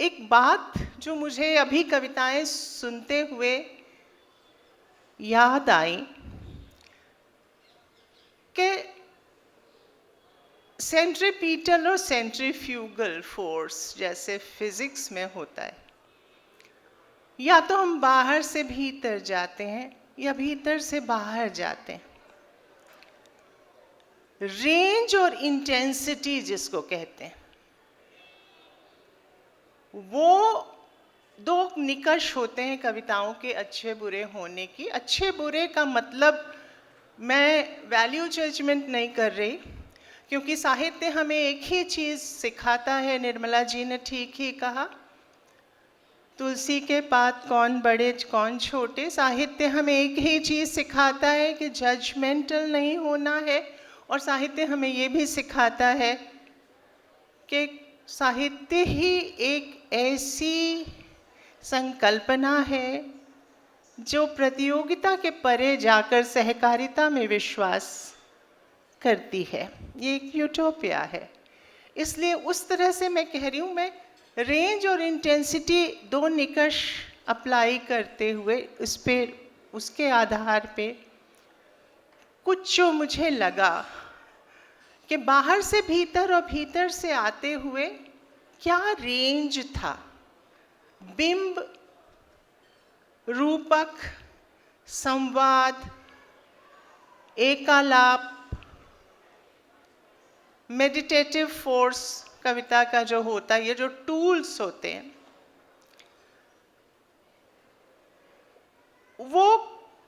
एक बात जो मुझे अभी कविताएं सुनते हुए याद आई कि सेंट्रीपीटल और सेंट्रीफ्यूगल फोर्स जैसे फिजिक्स में होता है, या तो हम बाहर से भीतर जाते हैं या भीतर से बाहर जाते हैं। रेंज और इंटेंसिटी जिसको कहते हैं, वो दो निकष होते हैं कविताओं के अच्छे बुरे होने की। अच्छे बुरे का मतलब मैं वैल्यू जजमेंट नहीं कर रही, क्योंकि साहित्य हमें एक ही चीज़ सिखाता है। निर्मला जी ने ठीक ही कहा, तुलसी के पात कौन बड़े कौन छोटे। साहित्य हमें एक ही चीज़ सिखाता है कि जजमेंटल नहीं होना है, और साहित्य हमें ये भी सिखाता है कि साहित्य ही एक ऐसी संकल्पना है जो प्रतियोगिता के परे जाकर सहकारिता में विश्वास करती है। ये एक यूटोपिया है। इसलिए उस तरह से मैं कह रही हूँ, मैं रेंज और इंटेंसिटी दो निकष अप्लाई करते हुए इस पे, उसके आधार पे कुछ जो मुझे लगा कि बाहर से भीतर और भीतर से आते हुए क्या रेंज था। बिंब, रूपक, संवाद, एकालाप, मेडिटेटिव फोर्स कविता का जो होता है, ये जो टूल्स होते हैं, वो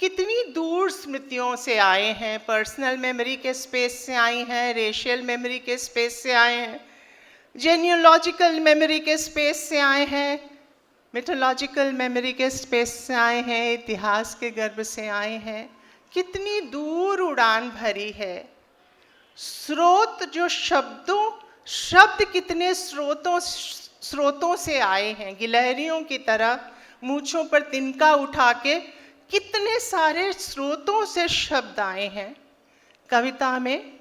कितनी दूर स्मृतियों से आए हैं। पर्सनल मेमोरी के स्पेस से आए हैं, रेशियल मेमोरी के स्पेस से आए हैं, जेनियोलॉजिकल मेमोरी के स्पेस से आए हैं, मिथोलॉजिकल मेमोरी के स्पेस से आए हैं, इतिहास के गर्भ से आए हैं। कितनी दूर उड़ान भरी है। स्रोत जो शब्द कितने स्रोतों से आए हैं। गिलहरियों की तरह मूंछों पर तिनका उठा के कितने सारे स्रोतों से शब्द आए हैं कविता में,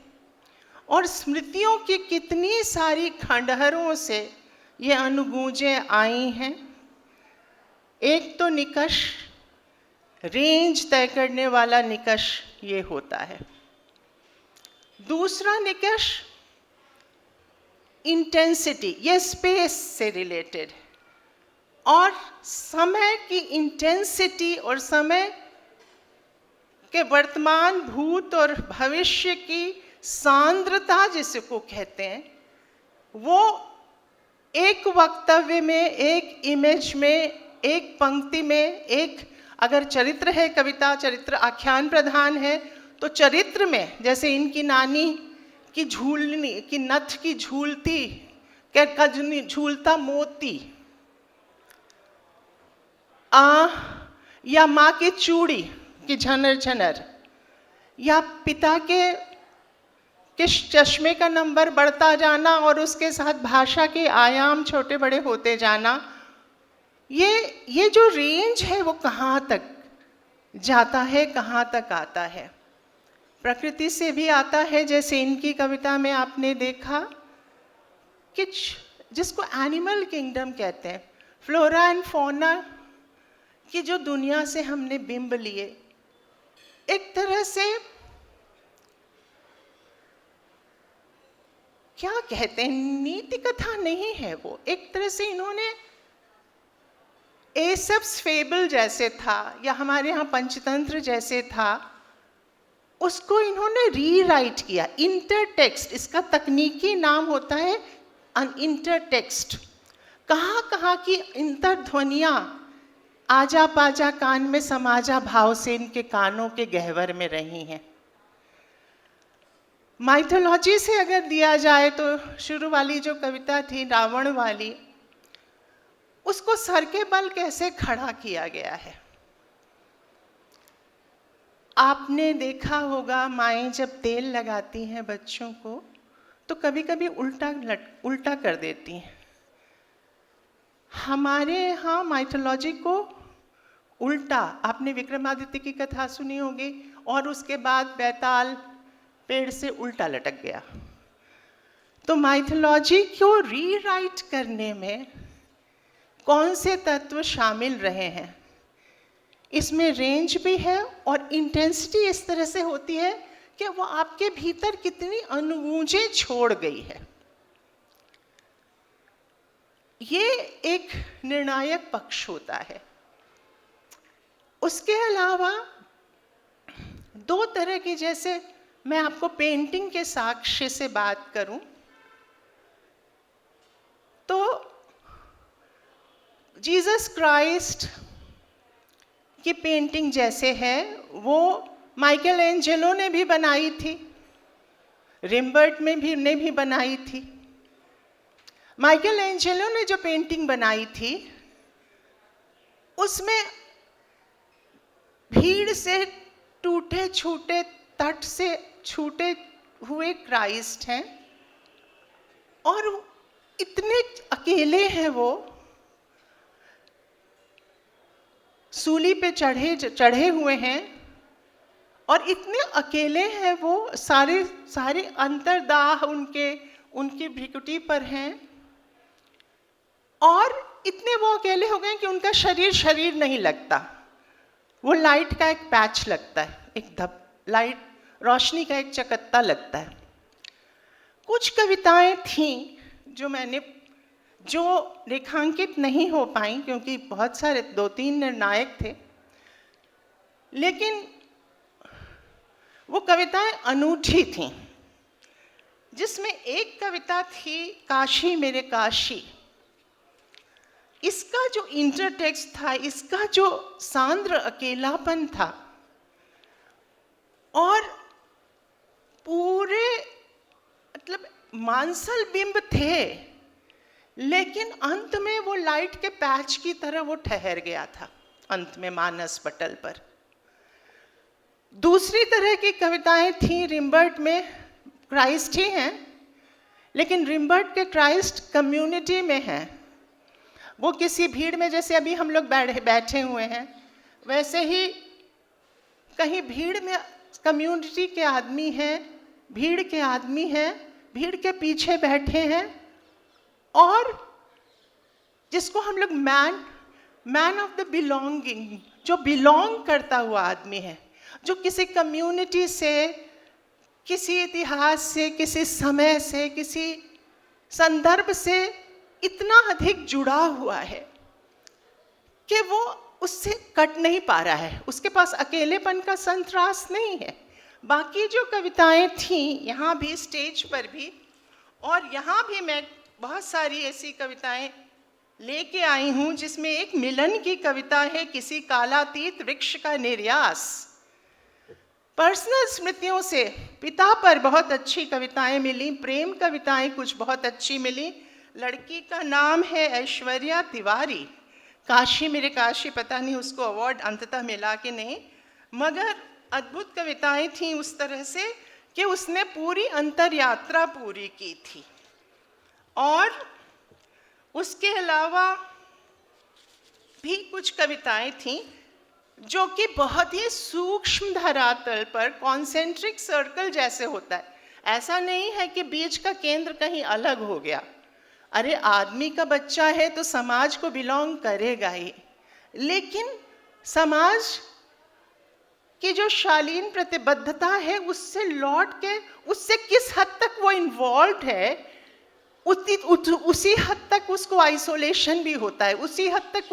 और स्मृतियों की कितनी सारी खंडहरों से ये अनुगूंजें आई हैं। एक तो निकष, रेंज तय करने वाला निकष ये होता है। दूसरा निकष इंटेंसिटी, ये स्पेस से रिलेटेड, और समय की इंटेंसिटी और समय के वर्तमान, भूत और भविष्य की सांद्रता जिसको कहते हैं, वो एक वक्तव्य में, एक इमेज में, एक पंक्ति में, एक अगर चरित्र है, कविता चरित्र आख्यान प्रधान है, तो चरित्र में जैसे इनकी नानी की झूलनी की नथ की झूलती क्या कजनी झूलता मोती, या माँ की चूड़ी की झनर झनर, या पिता के चश्मे का नंबर बढ़ता जाना और उसके साथ भाषा के आयाम छोटे बड़े होते जाना। ये जो रेंज है वो कहाँ तक जाता है, कहाँ तक आता है। प्रकृति से भी आता है, जैसे इनकी कविता में आपने देखा कि जिसको एनिमल किंगडम कहते हैं, फ्लोरा एंड फौना की जो दुनिया से हमने बिंब लिए, एक तरह से क्या कहते हैं, नीति कथा नहीं है वो, एक तरह से इन्होंने एसप्स फेबल जैसे था, या हमारे यहाँ पंचतंत्र जैसे था, उसको इन्होंने रीराइट किया। इंटरटेक्स्ट, इसका तकनीकी नाम होता है इंटरटेक्स्ट। कहाँ कहाँ की इंतरध्वनियाँ आजा पाजा कान में समाजा भाव से इनके कानों के गहवर में रही हैं। माइथोलॉजी से अगर दिया जाए तो शुरू वाली जो कविता थी रावण वाली, उसको सर के बल कैसे खड़ा किया गया है। आपने देखा होगा माएँ जब तेल लगाती हैं बच्चों को तो कभी कभी उल्टा कर देती हैं। हमारे यहाँ माइथोलॉजी को उल्टा, आपने विक्रमादित्य की कथा सुनी होगी, और उसके बाद बैताल पेड़ से उल्टा लटक गया। तो माइथोलॉजी को रीराइट करने में कौन से तत्व शामिल रहे हैं। इसमें रेंज भी है और इंटेंसिटी इस तरह से होती है कि वो आपके भीतर कितनी अणुगूंजें छोड़ गई है। ये एक निर्णायक पक्ष होता है। उसके अलावा दो तरह की, जैसे मैं आपको पेंटिंग के साक्ष्य से बात करूं तो जीसस क्राइस्ट की पेंटिंग जैसे है वो माइकल एंजेलो ने भी बनाई थी, रिम्बर्ट ने भी बनाई थी। माइकल एंजेलो ने जो पेंटिंग बनाई थी उसमें भीड़ से टूटे छूटे, तट से छूटे हुए क्राइस्ट हैं और इतने अकेले हैं, वो सूली पे चढ़े हुए हैं और इतने अकेले हैं, वो सारे अंतर्दाह उनकी भृकुटी पर हैं और इतने वो अकेले हो गए कि उनका शरीर नहीं लगता, वो लाइट का एक पैच लगता है, एक लाइट रोशनी का एक चकत्ता लगता है। कुछ कविताएं थीं जो रेखांकित नहीं हो पाई क्योंकि बहुत सारे 2-3 निर्णायक थे, लेकिन वो कविताएं अनूठी थीं। जिसमें एक कविता थी काशी मेरे काशी। इसका जो इंटरटेक्स्ट था, इसका जो सांद्र अकेलापन था और पूरे मतलब मांसल बिंब थे, लेकिन अंत में वो लाइट के पैच की तरह वो ठहर गया था अंत में मानस पटल पर। दूसरी तरह की कविताएं थी, रिम्बर्ट में क्राइस्ट ही हैं, लेकिन रिम्बर्ट के क्राइस्ट कम्युनिटी में हैं। वो किसी भीड़ में, जैसे अभी हम लोग बैठे हुए हैं, वैसे ही कहीं भीड़ में कम्युनिटी के आदमी हैं, भीड़ के आदमी हैं, भीड़ के पीछे बैठे हैं और जिसको हम लोग मैन ऑफ द बिलोंगिंग, जो बिलोंग करता हुआ आदमी है, जो किसी कम्युनिटी से, किसी इतिहास से, किसी समय से, किसी संदर्भ से इतना अधिक जुड़ा हुआ है कि वो उससे कट नहीं पा रहा है, उसके पास अकेलेपन का संत्रास नहीं है। बाकी जो कविताएं थीं, यहाँ भी स्टेज पर भी और यहाँ भी मैं बहुत सारी ऐसी कविताएं लेके आई हूँ जिसमें एक मिलन की कविता है, किसी कालातीत वृक्ष का निर्यास। पर्सनल स्मृतियों से पिता पर बहुत अच्छी कविताएं मिली, प्रेम कविताएं कुछ बहुत अच्छी मिली। लड़की का नाम है ऐश्वर्या तिवारी, काशी मेरे काशी, पता नहीं उसको अवार्ड अंततः मिला कि नहीं, मगर अद्भुत कविताएं थीं उस तरह से कि उसने पूरी अंतर यात्रा पूरी की थी। और उसके अलावा भी कुछ कविताएं थीं जो कि बहुत ही सूक्ष्म धरातल पर कॉन्सेंट्रिक सर्कल जैसे होता है। ऐसा नहीं है कि बीच का केंद्र कहीं अलग हो गया। अरे आदमी का बच्चा है तो समाज को बिलोंग करेगा ही, लेकिन समाज की जो शालीन प्रतिबद्धता है उससे लौट के, उससे किस हद तक वो इन्वॉल्व है, उसी हद तक उसको आइसोलेशन भी होता है, उसी हद तक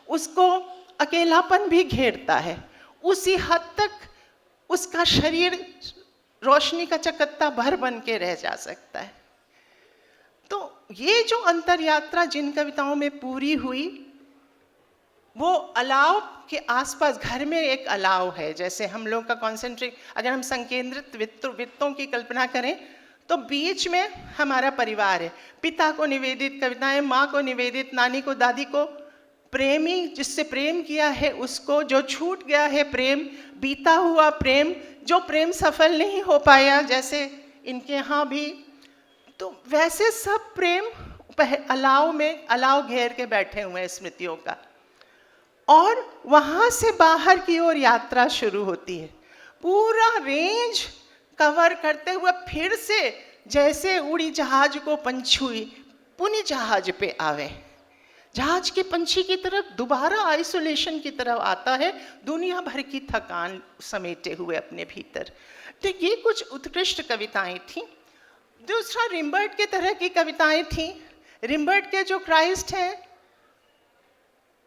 उसको अकेलापन भी घेरता है, उसी हद तक उसका शरीर रोशनी का चकत्ता भर बन के रह जा सकता है। तो ये जो अंतर यात्रा जिन कविताओं में पूरी हुई, वो अलाव के आसपास, घर में एक अलाव है, जैसे हम लोग का कॉन्सेंट्रेट, अगर हम संकेंद्रित वित्तों की कल्पना करें तो बीच में हमारा परिवार है। पिता को निवेदित कविताएं, माँ को निवेदित, नानी को, दादी को, प्रेमी जिससे प्रेम किया है उसको, जो छूट गया है प्रेम, बीता हुआ प्रेम, जो प्रेम सफल नहीं हो पाया जैसे इनके यहाँ भी, तो वैसे सब प्रेम अलाव घेर के बैठे हुए हैं स्मृतियों का। और वहाँ से बाहर की ओर यात्रा शुरू होती है, पूरा रेंज कवर करते हुए फिर से जैसे उड़ी जहाज को पंछुई पुनि जहाज पे आवे, जहाज के पंछी की तरफ दोबारा आइसोलेशन की तरफ आता है, दुनिया भर की थकान समेटे हुए अपने भीतर। तो ये कुछ उत्कृष्ट कविताएं थीं। दूसरा, रिम्बर्ट के तरह की कविताएं थीं। रिम्बर्ट के जो क्राइस्ट हैं,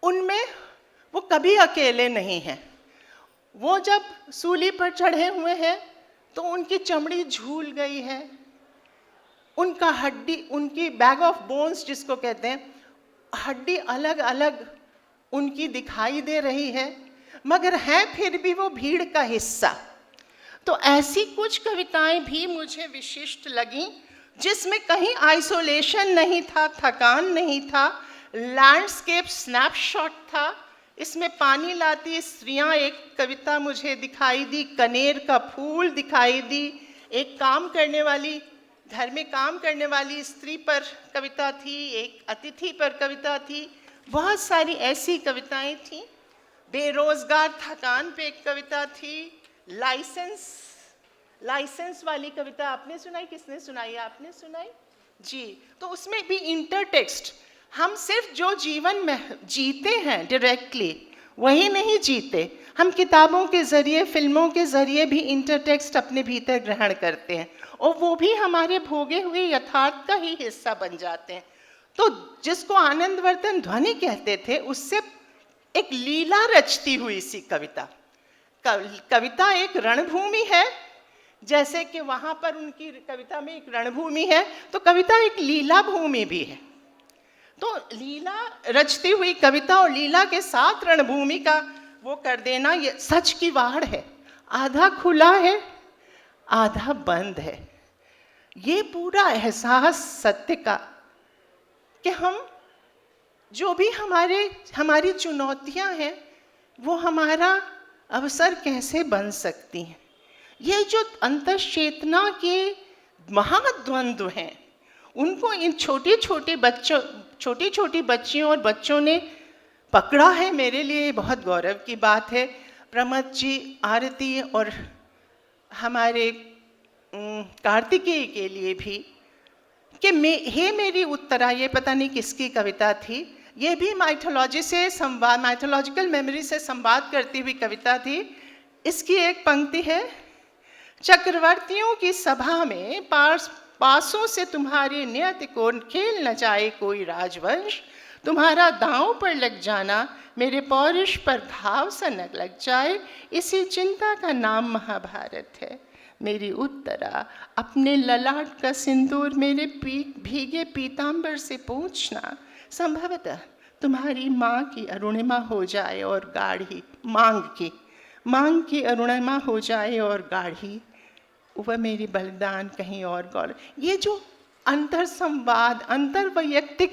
उनमें वो कभी अकेले नहीं हैं। वो जब सूली पर चढ़े हुए हैं तो उनकी चमड़ी झूल गई है, उनका हड्डी, उनकी बैग ऑफ बोन्स जिसको कहते हैं, हड्डी अलग अलग उनकी दिखाई दे रही है, मगर है फिर भी वो भीड़ का हिस्सा। तो ऐसी कुछ कविताएं भी मुझे विशिष्ट लगीं, जिसमें कहीं आइसोलेशन नहीं था, थकान नहीं था, लैंडस्केप स्नैपशॉट था। इसमें पानी लाती स्त्रियां एक कविता मुझे दिखाई दी, कनेर का फूल दिखाई दी, एक काम करने वाली, घर में काम करने वाली स्त्री पर कविता थी, एक अतिथि पर कविता थी, बहुत सारी ऐसी कविताएं थीं। बेरोजगार थकान पे एक कविता थी, लाइसेंस वाली कविता आपने सुनाई? किसने सुनाई? आपने सुनाई जी। तो उसमें भी इंटरटेक्स्ट, हम सिर्फ जो जीवन में जीते हैं डायरेक्टली वही नहीं जीते, हम किताबों के ज़रिए, फिल्मों के ज़रिए भी इंटरटेक्स्ट अपने भीतर ग्रहण करते हैं और वो भी हमारे भोगे हुए यथार्थ का ही हिस्सा बन जाते हैं। तो जिसको आनंदवर्धन ध्वनि कहते थे, उससे एक लीला रचती हुई सी कविता। कविता एक रणभूमि है, जैसे कि वहाँ पर उनकी कविता में एक रणभूमि है, तो कविता एक लीला भूमि भी है। तो लीला रचती हुई कविता और लीला के साथ रणभूमि का वो कर देना, ये सच की वाड़ है। आधा खुला है, आधा बंद है। ये पूरा एहसास सत्य का कि हम जो भी हमारी चुनौतियां हैं, वो हमारा अवसर कैसे बन सकती हैं। ये जो अंतश्चेतना के महाद्वंद्व हैं, उनको इन छोटी छोटी बच्चियों और बच्चों ने पकड़ा है। मेरे लिए बहुत गौरव की बात है। प्रमथ जी, आरती और हमारे कार्तिकेय के लिए भी कि हे मेरी उत्तरा, ये पता नहीं किसकी कविता थी, ये भी माइथोलॉजी से संवाद, माइथोलॉजिकल मेमोरी से संवाद करती हुई कविता थी। इसकी एक पंक्ति है, चक्रवर्तियों की सभा में पासों से तुम्हारी नियति को खेल न जाए कोई राजवंश, तुम्हारा दांव पर लग जाना मेरे पौरुष पर घाव सा न लग जाए, इसी चिंता का नाम महाभारत है। मेरी उत्तरा, अपने ललाट का सिंदूर मेरे भीगे पीतांबर से पूछना, संभवतः तुम्हारी माँ की अरुणिमा हो जाए और गाढ़ी, मांग की अरुणिमा हो जाए और गाढ़ी, वह मेरी बलिदान कहीं और गौर। ये जो अंतर संवाद, अंतर वैयक्तिक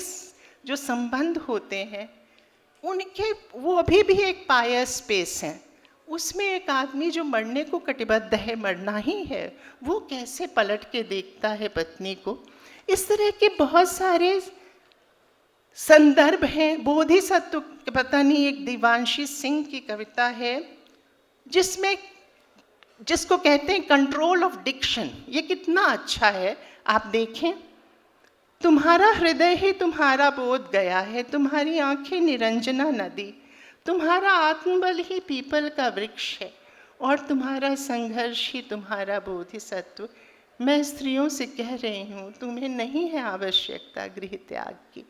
जो संबंध होते हैं, उनके वो अभी भी एक पायस स्पेस है। उसमें एक आदमी जो मरने को कटिबद्ध है, मरना ही है, वो कैसे पलट के देखता है पत्नी को। इस तरह के बहुत सारे संदर्भ हैं। बोधिसत्व, पता नहीं, एक दिवांशी सिंह की कविता है जिसको कहते हैं कंट्रोल ऑफ डिक्शन। ये कितना अच्छा है, आप देखें। तुम्हारा हृदय ही तुम्हारा बोध गया है, तुम्हारी आंखें निरंजना नदी, तुम्हारा आत्मबल ही पीपल का वृक्ष है और तुम्हारा संघर्ष ही तुम्हारा बोधिसत्व। मैं स्त्रियों से कह रही हूँ, तुम्हें नहीं है आवश्यकता गृह त्याग की।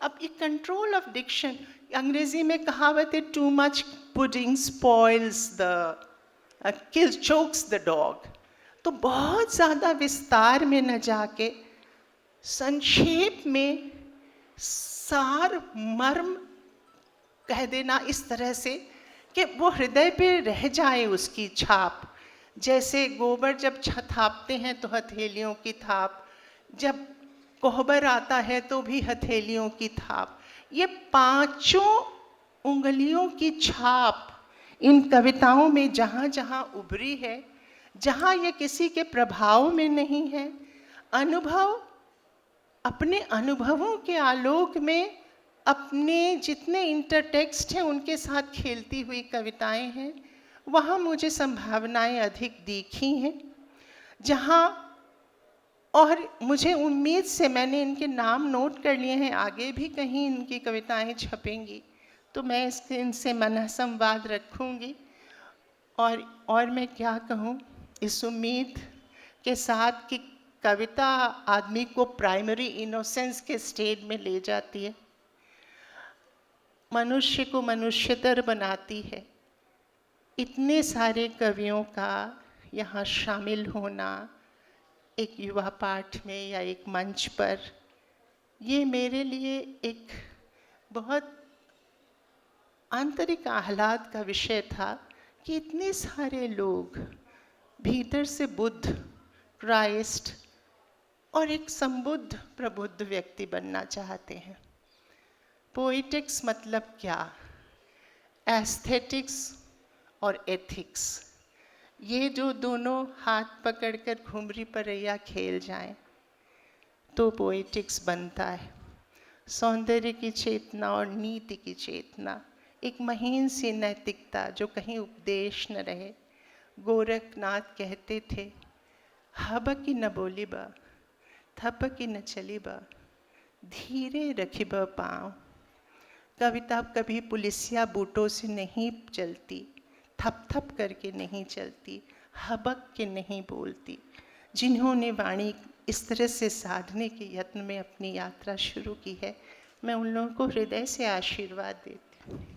अब ये कंट्रोल ऑफ डिक्शन, अंग्रेजी में कहावत है, too much pudding spoils the chokes the dog. तो बहुत ज़्यादा विस्तार में न जाके संक्षेप में सार मर्म कह देना इस तरह से कि वो हृदय पे रह जाए उसकी छाप। जैसे गोबर जब थापते हैं तो हथेलियों की थाप, जब कोहबर आता है तो भी हथेलियों की थाप। ये पांचों उंगलियों की छाप इन कविताओं में जहाँ जहाँ उभरी है, जहाँ ये किसी के प्रभाव में नहीं है, अपने अनुभवों के आलोक में अपने जितने इंटरटेक्स्ट हैं उनके साथ खेलती हुई कविताएं हैं। वहाँ मुझे संभावनाएं अधिक दिखी हैं। जहाँ और मुझे उम्मीद से मैंने इनके नाम नोट कर लिए हैं, आगे भी कहीं इनकी कविताएं छपेंगी तो मैं इसके इनसे मन संवाद रखूंगी। और मैं क्या कहूँ, इस उम्मीद के साथ कि कविता आदमी को प्राइमरी इनोसेंस के स्टेज में ले जाती है, मनुष्य को मनुष्यतर बनाती है। इतने सारे कवियों का यहाँ शामिल होना एक युवा पाठ में या एक मंच पर, ये मेरे लिए एक बहुत आंतरिक आह्लाद का विषय था कि इतने सारे लोग भीतर से बुद्ध, क्राइस्ट और एक संबुद्ध प्रबुद्ध व्यक्ति बनना चाहते हैं। पोइटिक्स मतलब क्या, एस्थेटिक्स और एथिक्स, ये जो दोनों हाथ पकड़कर घुमरी परैया खेल जाएं तो पोइटिक्स बनता है। सौंदर्य की चेतना और नीति की चेतना, एक महीन सी नैतिकता जो कहीं उपदेश न रहे। गोरखनाथ कहते थे, हब की न बोली बा, थप की न चली बा, धीरे रखी बा पाँव। कविता कभी पुलिसिया बूटों से नहीं चलती, थप थप करके नहीं चलती, हबक के नहीं बोलती। जिन्होंने वाणी इस तरह से साधने के यत्न में अपनी यात्रा शुरू की है, मैं उन लोगों को हृदय से आशीर्वाद देती हूँ।